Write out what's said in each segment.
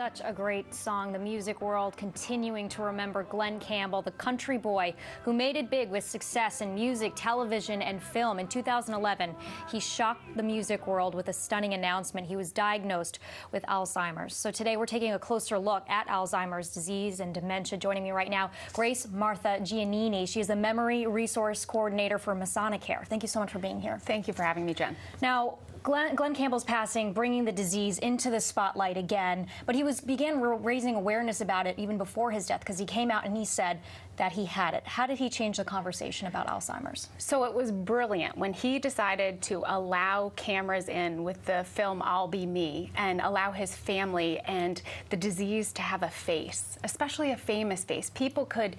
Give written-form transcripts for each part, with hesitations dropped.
Such a great song. The music world continuing to remember Glen Campbell, the country boy who made it big with success in music, television, and film. In 2011, he shocked the music world with a stunning announcement. He was diagnosed with Alzheimer's. So today we're taking a closer look at Alzheimer's disease and dementia. Joining me right now, Grace Martha Giannini. She is the Memory Resource Coordinator for Masonacare. Thank you so much for being here. Thank you for having me, Jen. Now, Glen Campbell's passing, bringing the disease into the spotlight again, but he began raising awareness about it even before his death, because he came out and he said that he had it. How did he change the conversation about Alzheimer's? So it was brilliant when he decided to allow cameras in with the film I'll Be Me and allow his family and the disease to have a face, especially a famous face. People could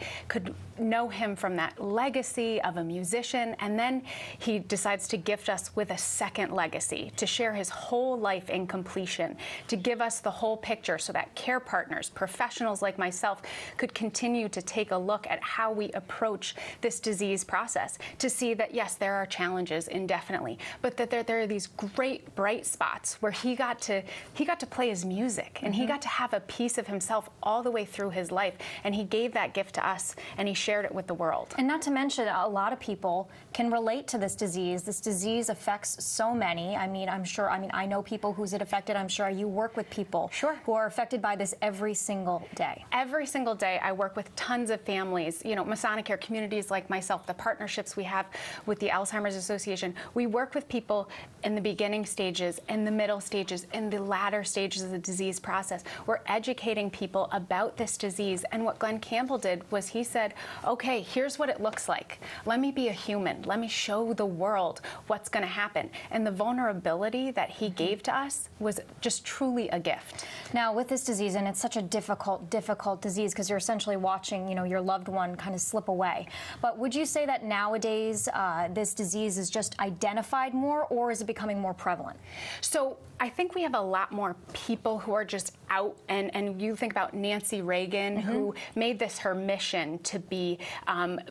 know him from that legacy of a musician, and then he decides to gift us with a second legacy, to share his whole life in completion, to give us the whole picture so that care partners, professionals like myself, could continue to take a look at how we approach this disease process, to see that, yes, there are challenges indefinitely, but that there are these great bright spots where he got to play his music, and he got to have a piece of himself all the way through his life, and he gave that gift to us, and he shared it with the world. And not to mention, a lot of people can relate to this disease. This disease affects so many. I know people who's it affected. I'm sure you work with people who are affected by this every single day. Every single day, I work with tons of families. You know, Masonacare communities like myself, the partnerships we have with the Alzheimer's Association, we work with people in the beginning stages, in the middle stages, in the latter stages of the disease process. We're educating people about this disease. And what Glen Campbell did was he said, okay, here's what it looks like. Let me be a human. Let me show the world what's going to happen. And the vulnerability that he gave to us was just truly a gift. Now, with this disease, and it's such a difficult disease, because you're essentially watching, your loved one kind of slip away. But would you say that nowadays this disease is just identified more, or is it becoming more prevalent? So I think we have a lot more people who are just out, and you think about Nancy Reagan, who made this her mission to be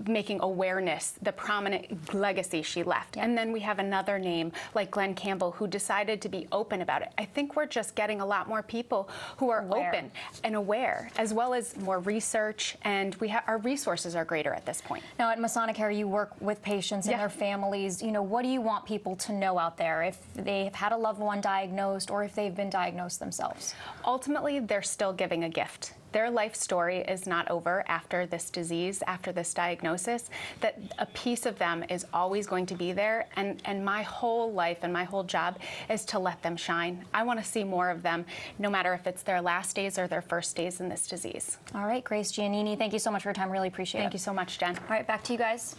making awareness, the prominent legacy she left. And then we have another name like Glen Campbell, who decided to be open about it. I think we're just getting a lot more people who are open and aware, as well as more research, and our resources are greater at this point. Now, at Masonacare, you work with patients and their families. What do you want people to know out there if they've had a loved one diagnosed or if they've been diagnosed themselves? Ultimately, they're still giving a gift. Their life story is not over after this disease, after this diagnosis, that a piece of them is always going to be there, and my whole life and my whole job is to let them shine. I want to see more of them, no matter if it's their last days or their first days in this disease. All right, Grace Giannini, thank you so much for your time. Really appreciate it. Thank you so much, Jen. All right, back to you guys.